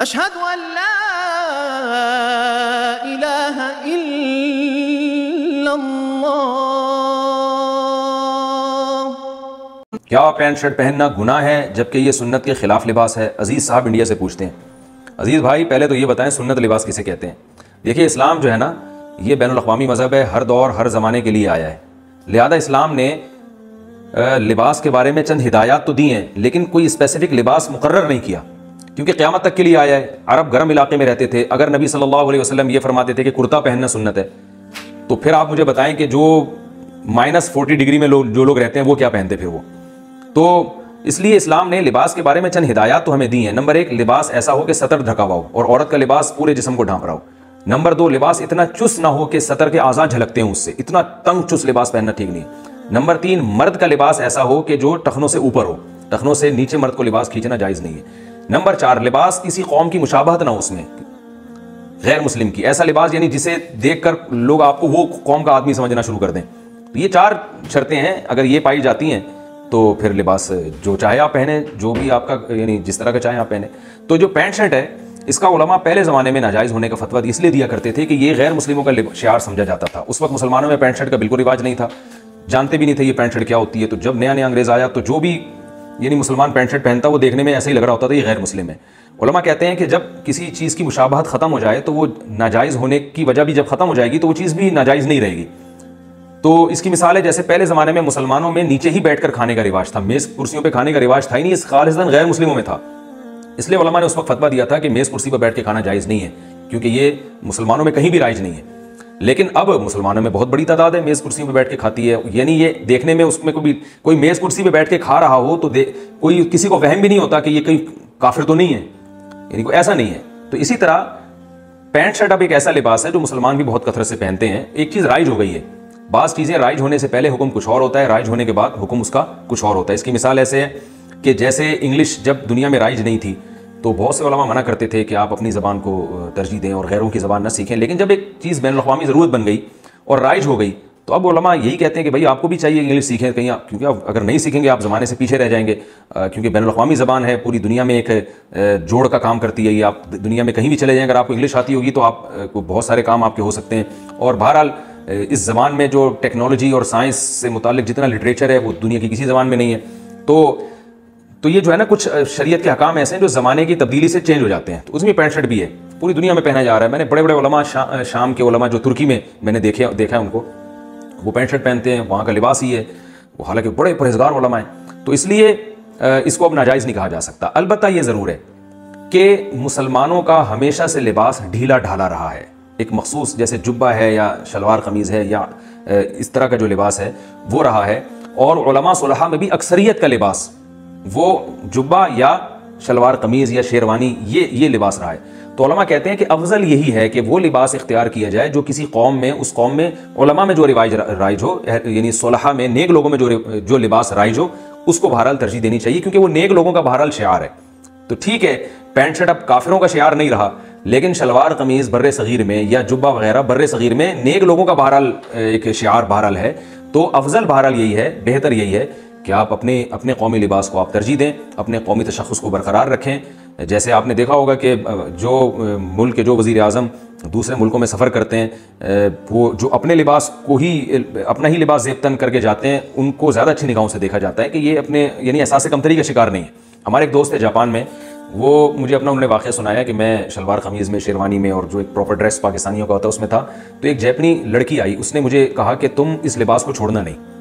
اشہد ان لا الہ الا اللہ۔ کیا پینٹ شرٹ پہننا گناہ ہے جبکہ یہ سنت کے خلاف لباس ہے؟ عزیز صاحب انڈیا سے پوچھتے ہیں۔ عزیز بھائی پہلے تو یہ بتائیں سنت لباس کسے کہتے ہیں؟ دیکھیے اسلام جو ہے نا یہ بین الاقوامی مذہب ہے، ہر دور ہر زمانے کے لیے آیا ہے، لہذا اسلام نے لباس کے بارے میں چند ہدایات تو دی ہیں لیکن کوئی اسپیسیفک لباس مقرر نہیں کیا، کیونکہ قیامت تک کے لیے آیا ہے۔ عرب گرم علاقے میں رہتے تھے، اگر نبی صلی اللہ علیہ وسلم یہ فرماتے تھے کہ کرتا پہننا سنت ہے تو پھر آپ مجھے بتائیں کہ جو -40 ڈگری میں جو لوگ رہتے ہیں وہ کیا پہنتے پھر وہ؟ تو اس لیے اسلام نے لباس کے بارے میں چند ہدایات تو ہمیں دی ہیں۔ نمبر 1، لباس ایسا ہو کہ سطر ڈھکا ہوا ہو اور عورت کا لباس پورے جسم کو ڈھانپ رہا ہو۔ نمبر 2، لباس اتنا چست نہ ہو کہ سطر کے اعضاء جھلکتے ہیں اس سے، اتنا تنگ چست لباس پہننا ٹھیک نہیں۔ نمبر 3، مرد کا لباس ایسا ہو کہ جو ٹخنوں سے اوپر ہو، ٹخنوں سے نیچے مرد کو لباس کھینچنا جائز نہیں ہے۔ نمبر 4، لباس کسی قوم کی مشابہت نہ ہو اس میں، غیر مسلم کی، ایسا لباس یعنی جسے دیکھ کر لوگ آپ کو وہ قوم کا آدمی سمجھنا شروع کر دیں۔ تو یہ 4 شرطیں ہیں، اگر یہ پائی جاتی ہیں تو پھر لباس جو چاہے آپ پہنیں، جو بھی آپ کا یعنی جس طرح کا چاہیں آپ پہنیں۔ تو جو پینٹ شرٹ ہے اس کا علماء پہلے زمانے میں ناجائز ہونے کا فتویٰ اس لیے دیا کرتے تھے کہ یہ غیر مسلموں کا شعار سمجھا جاتا تھا۔ اس وقت مسلمانوں میں پینٹ شرٹ کا بالکل رواج نہیں تھا، جانتے بھی نہیں تھے یہ پینٹ شرٹ کیا ہوتی ہے۔ تو جب نیا انگریز آیا تو جو بھی یعنی مسلمان پینٹ شرٹ پہنتا وہ دیکھنے میں ایسا ہی لگ رہا ہوتا تھا یہ غیر مسلم ہے۔ علماء کہتے ہیں کہ جب کسی چیز کی مشابہت ختم ہو جائے تو وہ ناجائز ہونے کی وجہ بھی جب ختم ہو جائے گی تو وہ چیز بھی ناجائز نہیں رہے گی۔ تو اس کی مثال ہے جیسے پہلے زمانے میں مسلمانوں میں نیچے ہی بیٹھ کر کھانے کا رواج تھا، میز کرسیوں پہ کھانے کا رواج تھا ہی نہیں، اس خالصتاً غیر مسلموں میں تھا۔ اس لیے علماء نے اس وقت فتویٰ دیا تھا کہ میز کرسی پر بیٹھ کے کھانا جائز نہیں ہے، کیونکہ یہ مسلمانوں میں کہیں بھی رائج نہیں ہے۔ لیکن اب مسلمانوں میں بہت بڑی تعداد ہے میز کرسی پہ بیٹھ کے کھاتی ہے، یعنی یہ دیکھنے میں اس میں کوئی میز کرسی پہ بیٹھ کے کھا رہا ہو تو کوئی کسی کو وہم بھی نہیں ہوتا کہ یہ کہیں کافر تو نہیں ہے، یعنی کوئی ایسا نہیں ہے۔ تو اسی طرح پینٹ شرٹ اب ایک ایسا لباس ہے جو مسلمان بھی بہت کثرت سے پہنتے ہیں۔ ایک چیز رائج ہو گئی ہے، بعض چیزیں رائج ہونے سے پہلے حکم کچھ اور ہوتا ہے، رائج ہونے کے بعد حکم اس کا کچھ اور ہوتا ہے۔ اس کی مثال ایسے ہے کہ جیسے انگلش جب دنیا میں رائج نہیں تھی تو بہت سے علماء منع کرتے تھے کہ آپ اپنی زبان کو ترجیح دیں اور غیروں کی زبان نہ سیکھیں، لیکن جب ایک چیز بین الاقوامی ضرورت بن گئی اور رائج ہو گئی تو اب علماء یہی کہتے ہیں کہ بھائی آپ کو بھی چاہیے انگلش سیکھیں کہیں، کیونکہ آپ اگر نہیں سیکھیں گے آپ زمانے سے پیچھے رہ جائیں گے، کیونکہ بین الاقوامی زبان ہے، پوری دنیا میں ایک جوڑ کا کام کرتی ہے یہ۔ آپ دنیا میں کہیں بھی چلے جائیں اگر آپ کو انگلش آتی ہوگی تو آپ کو بہت سارے کام آپ کے ہو سکتے ہیں۔ اور بہرحال اس زبان میں جو ٹیکنالوجی اور سائنس سے متعلق جتنا لٹریچر ہے وہ دنیا کی کسی زبان میں نہیں ہے۔ تو یہ جو ہے نا کچھ شریعت کے احکام ایسے ہیں جو زمانے کی تبدیلی سے چینج ہو جاتے ہیں، تو اس میں پینٹ شرٹ بھی ہے، پوری دنیا میں پہنا جا رہا ہے۔ میں نے بڑے بڑے علماء شام کے علماء جو ترکی میں نے دیکھا ہے ان کو، وہ پینٹ شرٹ پہنتے ہیں، وہاں کا لباس ہی ہے، وہ حالانکہ بڑے پرہیزگار علماء ہیں۔ تو اس لیے اس کو اب ناجائز نہیں کہا جا سکتا۔ البتہ یہ ضرور ہے کہ مسلمانوں کا ہمیشہ سے لباس ڈھیلا ڈھالا رہا ہے، ایک مخصوص جیسے جبہ ہے یا شلوار قمیض ہے یا اس طرح کا جو لباس ہے وہ رہا ہے، اور علماء صلحاء میں بھی اکثریت کا لباس وہ جبہ یا شلوار قمیض یا شیروانی یہ لباس رہا ہے۔ تو علماء کہتے ہیں کہ افضل یہی ہے کہ وہ لباس اختیار کیا جائے جو کسی قوم میں، اس قوم میں علماء میں جو رائج ہو، یعنی صلحاء میں نیک لوگوں میں جو لباس رائج ہو اس کو بہرحال ترجیح دینی چاہیے، کیونکہ وہ نیک لوگوں کا بہرحال شعار ہے۔ تو ٹھیک ہے پینٹ شرٹ اب کافروں کا شعار نہیں رہا، لیکن شلوار قمیض بر صغیر میں یا جبہ وغیرہ بر صغیر میں نیک لوگوں کا بہرحال ایک شعار بہرحال ہے۔ تو افضل بہرحال یہی ہے، بہتر یہی ہے کہ آپ اپنے قومی لباس کو آپ ترجیح دیں، اپنے قومی تشخص کو برقرار رکھیں۔ جیسے آپ نے دیکھا ہوگا کہ جو ملک کے جو وزیر اعظم دوسرے ملکوں میں سفر کرتے ہیں وہ جو اپنے لباس کو ہی اپنا ہی لباس زیب تن کر کے جاتے ہیں، ان کو زیادہ اچھی نگاہوں سے دیکھا جاتا ہے کہ یہ اپنے یعنی احساس کمتری کا شکار نہیں ہے۔ ہمارے ایک دوست ہے جاپان میں، وہ مجھے انہوں نے واقعہ سنایا کہ میں شلوار قمیض میں، شیروانی میں اور جو ایک پراپر ڈریس پاکستانیوں کا ہوتا ہے اس میں تھا، تو ایک جاپنی لڑکی آئی، اس نے مجھے کہا کہ تم اس لباس کو چھوڑنا نہیں۔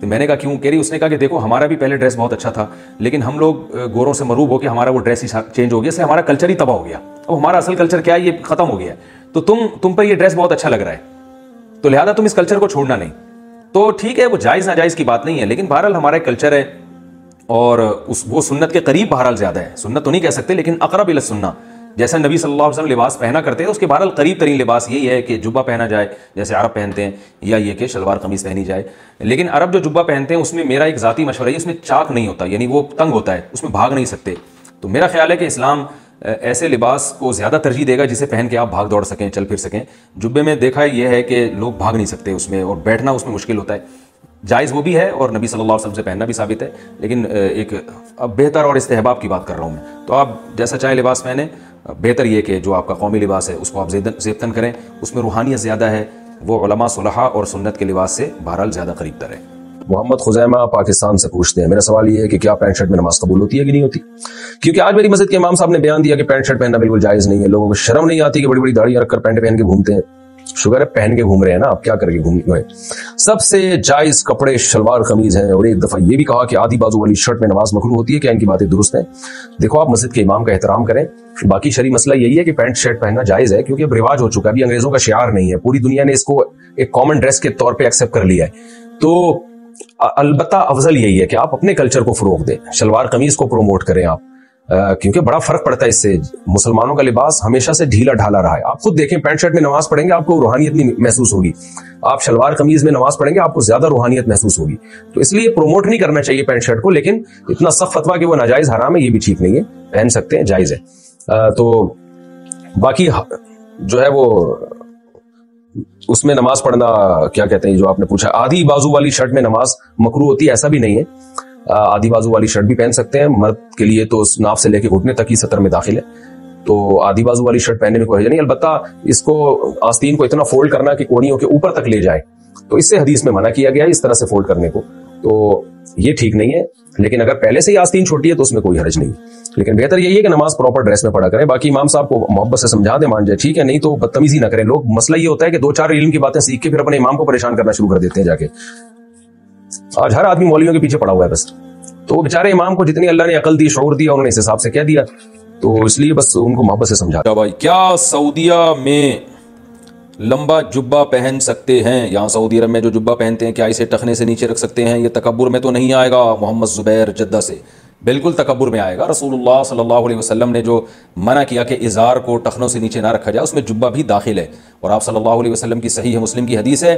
تو میں نے کہا کیوں؟ کہہ رہی اس نے کہا کہ دیکھو ہمارا بھی پہلے ڈریس بہت اچھا تھا، لیکن ہم لوگ گوروں سے مروب ہو کے ہمارا وہ ڈریس ہی چینج ہو گیا، اس سے ہمارا کلچر ہی تباہ ہو گیا، اب ہمارا اصل کلچر کیا ہے یہ ختم ہو گیا ہے، تو تم پر یہ ڈریس بہت اچھا لگ رہا ہے تو لہذا تم اس کلچر کو چھوڑنا نہیں۔ تو ٹھیک ہے وہ جائز ناجائز کی بات نہیں ہے، لیکن بہرحال ہمارا کلچر ہے اور وہ سنت کے قریب بہرحال زیادہ ہے، سنت تو نہیں کہہ سکتے لیکن اقرب الی السنہ، جیسا نبی صلی اللہ علیہ وسلم لباس پہنا کرتے ہیں اس کے بہرحال قریب ترین لباس یہی ہے کہ جبہ پہنا جائے جیسے عرب پہنتے ہیں، یا یہ کہ شلوار قمیض پہنی جائے۔ لیکن عرب جو جبہ پہنتے ہیں اس میں میرا ایک ذاتی مشورہ ہے، اس میں چاک نہیں ہوتا، یعنی وہ تنگ ہوتا ہے، اس میں بھاگ نہیں سکتے۔ تو میرا خیال ہے کہ اسلام ایسے لباس کو زیادہ ترجیح دے گا جسے پہن کے آپ بھاگ دوڑ سکیں، چل پھر سکیں۔ جبے میں دیکھا یہ ہے کہ لوگ بھاگ نہیں سکتے اس میں، اور بیٹھنا اس میں مشکل ہوتا ہے۔ جائز وہ بھی ہے اور نبی صلی اللہ علیہ وسلم سے پہننا بھی ثابت ہے، لیکن ایک اب بہتر اور استحباب کی بات کر رہا ہوں میں۔ تو آپ جیسا چاہے لباس پہنیں بہتر یہ کہ جو آپ کا قومی لباس ہے اس کو آپ زیبتاً کریں، اس میں روحانیت زیادہ ہے، وہ علماء صلحاء اور سنت کے لباس سے بہرحال زیادہ قریب تر ہے۔ محمد خزیمہ پاکستان سے پوچھتے ہیں، میرا سوال یہ ہے کہ کیا پینٹ شرٹ میں نماز قبول ہوتی ہے کہ نہیں ہوتی؟ کیونکہ آج میری مسجد کے امام صاحب نے بیان دیا کہ پینٹ شرٹ پہننا بالکل جائز نہیں ہے، لوگوں کو شرم نہیں آتی کہ بڑی بڑی داڑھی رکھ کر پینٹ پہن کے گھومتے ہیں۔ شگر ہے پہن کے گھوم رہے ہیں نا، آپ کیا کر کے گھوم رہے ہیں؟ سب سے جائز کپڑے شلوار قمیض ہیں، اور ایک دفعہ یہ بھی کہا کہ آدھی بازو والی شرٹ میں نماز مکروہ ہوتی ہے، کیا ان کی باتیں درست ہیں؟ دیکھو، آپ مسجد کے امام کا احترام کریں، باقی شرعی مسئلہ یہی ہے کہ پینٹ شرٹ پہننا جائز ہے کیونکہ اب رواج ہو چکا ہے، ابھی انگریزوں کا شعار نہیں ہے، پوری دنیا نے اس کو ایک کامن ڈریس کے طور پہ ایکسیپٹ کر لیا ہے۔ تو البتہ افضل یہی ہے کہ آپ اپنے کلچر کو فروغ دیں، شلوار قمیض کو پروموٹ کریں آپ، کیونکہ بڑا فرق پڑتا ہے اس سے۔ مسلمانوں کا لباس ہمیشہ سے ڈھیلا ڈھالا رہا ہے، آپ خود دیکھیں پینٹ شرٹ میں نماز پڑھیں گے آپ کو روحانیت نہیں محسوس ہوگی، آپ شلوار قمیض میں نماز پڑھیں گے آپ کو زیادہ روحانیت محسوس ہوگی۔ تو اس لیے پروموٹ نہیں کرنا چاہیے پینٹ شرٹ کو، لیکن اتنا سخت فتویٰ کہ وہ ناجائز حرام ہے یہ بھی ٹھیک نہیں ہے، پہن سکتے ہیں، جائز ہے۔ تو باقی جو ہے وہ اس میں نماز پڑھنا کیا کہتے ہیں، جو آپ نے پوچھا آدھی بازو والی شرٹ میں نماز مکروہ ہوتی ہے، ایسا بھی نہیں ہے، آدھی بازو والی شرٹ بھی پہن سکتے ہیں، مرد کے لیے تو ناف سے لے کے گھٹنے تک ہی سطر میں داخل ہے، تو آدھی بازو والی شرٹ پہننے میں کوئی حرج نہیں، البتہ اس کو آستین کو اتنا فولڈ کرنا کہ کونیوں کے اوپر تک لے جائے، تو اس سے حدیث میں منع کیا گیا ہے اس طرح سے فولڈ کرنے کو، تو یہ ٹھیک نہیں ہے۔ لیکن اگر پہلے سے ہی آستین چھوٹی ہے تو اس میں کوئی حرج نہیں، لیکن بہتر یہی ہے کہ نماز پراپر ڈریس میں پڑھا کریں۔ باقی امام صاحب کو محبت سے سمجھا دیں، مان جائے ٹھیک ہے، نہیں تو بدتمیزی نہ کریں۔ لوگ مسئلہ یہ ہوتا ہے کہ دو چار علم کی باتیں سیکھ کے پھر اپنے امام کو پریشان کرنا شروع کر دیتے ہیں جا کے۔ آج ہر آدمی مولویوں کے پیچھے پڑا ہوا ہے بس، تو وہ بیچارے امام کو جتنی اللہ نے عقل دی، شعور دیا، انہوں نے اس حساب سے کہہ دیا، تو اس لیے بس ان کو محبت سے سمجھا۔ بھائی کیا سعودیہ میں لمبا جبہ پہن سکتے ہیں؟ یہاں سعودی عرب میں جو جبہ پہنتے ہیں کیا اسے ٹخنے سے نیچے رکھ سکتے ہیں؟ یہ تکبر میں تو نہیں آئے گا؟ محمد زبیر جدہ سے بالکل تکبر میں آئے گا۔ رسول اللہ صلی اللہ علیہ وسلم نے جو منع کیا کہ ازار کو ٹخنوں سے نیچے نہ رکھا جائے، اس میں جبہ بھی داخل ہے، اور آپ صلی اللہ علیہ وسلم کی صحیح مسلم کی حدیث ہے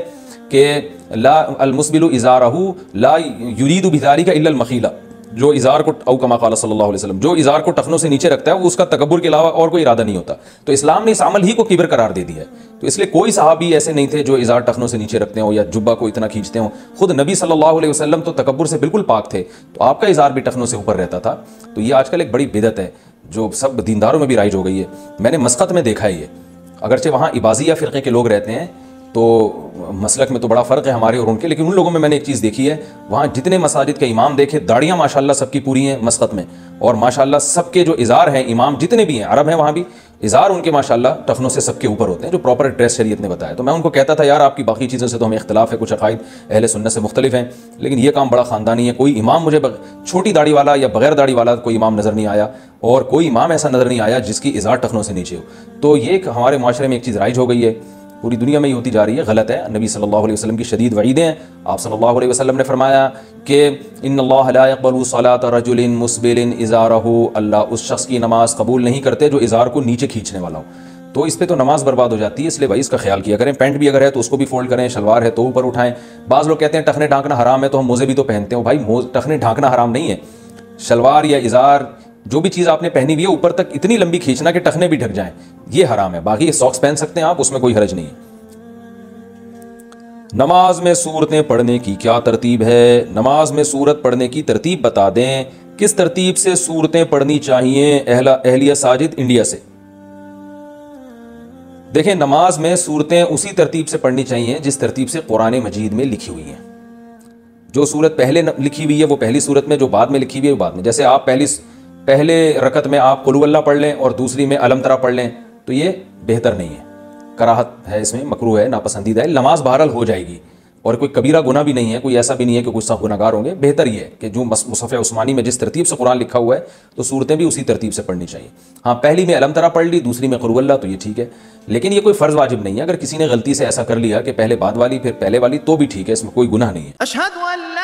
کہ لا المسبل ازارہ لا یرید بذلک الا المخیلہ، جو ازار کو او کما قال صلی اللہ علیہ وسلم، جو ازار کو ٹخنوں سے نیچے رکھتا ہے وہ اس کا تکبر کے علاوہ اور کوئی ارادہ نہیں ہوتا۔ تو اسلام نے اس عمل ہی کو کبر قرار دے دیا ہے، تو اس لیے کوئی صحابی ایسے نہیں تھے جو ازار ٹخنوں سے نیچے رکھتے ہوں یا جبہ کو اتنا کھینچتے ہوں۔ خود نبی صلی اللہ علیہ وسلم تو تکبر سے بالکل پاک تھے، تو آپ کا ازار بھی ٹخنوں سے اوپر رہتا تھا۔ تو یہ آج کل ایک بڑی بدعت ہے جو سب دینداروں میں بھی رائج ہو گئی ہے۔ میں نے مسقط میں دیکھا ہے یہ، اگرچہ وہاں عباضیہ فرقے کے لوگ رہتے ہیں تو مسلک میں تو بڑا فرق ہے ہمارے اور ان کے، لیکن ان لوگوں میں نے ایک چیز دیکھی ہے، وہاں جتنے مساجد کے امام دیکھے داڑیاں ماشاءاللہ سب کی پوری ہیں مسقط میں، اور ماشاءاللہ سب کے جو ازار ہیں امام جتنے بھی ہیں، عرب ہیں وہاں بھی، ازار ان کے ماشاءاللہ ٹخنوں سے سب کے اوپر ہوتے ہیں، جو پراپر ڈریس شریعت نے بتایا۔ تو میں ان کو کہتا تھا یار آپ کی باقی چیزوں سے تو ہمیں اختلاف ہے، کچھ عقائد اہل سنت سے مختلف ہیں، لیکن یہ کام بڑا خاندانی ہے۔ کوئی امام مجھے چھوٹی داڑھی والا یا بغیر داڑھی والا کوئی امام نظر نہیں آیا، اور کوئی امام ایسا نظر نہیں آیا جس کی ازار ٹخنوں سے نیچے ہو۔ تو یہ ہمارے معاشرے میں ایک چیز رائج ہو گئی ہے، پوری دنیا میں یہ ہوتی جا رہی ہے، غلط ہے۔ نبی صلی اللہ علیہ وسلم کی شدید وعیدیں ہیں۔ آپ صلی اللہ علیہ وسلم نے فرمایا کہ ان اللہ لا يقبل صلاۃ رجل مسبل ازارہ، اللہ اس شخص کی نماز قبول نہیں کرتے جو ازار کو نیچے کھینچنے والا ہو۔ تو اس پہ تو نماز برباد ہو جاتی ہے، اس لیے بھائی اس کا خیال کیا کریں۔ پینٹ بھی اگر ہے تو اس کو بھی فولڈ کریں، شلوار ہے تو اوپر اٹھائیں۔ بعض لوگ کہتے ہیں ٹخنے ڈھانکنا حرام ہے تو ہم موزے بھی تو پہنتے ہیں، بھائی ٹخنے ڈھانکنا حرام نہیں ہے، شلوار یا ازار جو بھی چیز آپ نے پہنی ہوئی ہے اوپر تک اتنی لمبی کھینچنا کہ ٹخنے بھی ڈھک جائیں، یہ حرام ہے۔ باقی ساکس پہن سکتے ہیں آپ، اس میں کوئی حرج نہیں ہے۔ نماز میں سورتیں پڑھنے کی کیا ترتیب ہے؟ نماز میں سورت پڑھنے کی ترتیب بتا دیں، کس ترتیب سے سورتیں پڑھنی چاہیے؟ اہلیہ ساجد انڈیا سے۔ دیکھیں نماز میں سورتیں اسی ترتیب سے پڑھنی چاہیے جس ترتیب سے قرآن مجید میں لکھی ہوئی ہیں۔ جو سورت پہلے لکھی ہوئی ہے وہ پہلی سورت میں، جو بعد میں لکھی ہوئی ہے وہ بعد میں۔ جیسے آپ پہلے رکعت میں آپ قل اللہ پڑھ لیں اور دوسری میں الم ترا پڑھ لیں تو یہ بہتر نہیں ہے، کراہت ہے، اس میں مکروہ ہے، ناپسندیدہ ہے۔ نماز بہرحال ہو جائے گی، اور کوئی کبیرہ گناہ بھی نہیں ہے، کوئی ایسا بھی نہیں ہے کہ کچھ سخت گناہ گار ہوں گے۔ بہتر یہ ہے کہ جو مصحف عثمانی میں جس ترتیب سے قرآن لکھا ہوا ہے تو صورتیں بھی اسی ترتیب سے پڑھنی چاہیے۔ ہاں پہلی میں الم ترا پڑھ لی، دوسری میں قل اللہ، تو یہ ٹھیک ہے، لیکن یہ کوئی فرض واجب نہیں ہے۔ اگر کسی نے غلطی سے ایسا کر لیا کہ پہلے بعد والی پھر پہلے والی تو بھی ٹھیک ہے، اس میں کوئی گناہ نہیں ہے۔ اشہد ان لا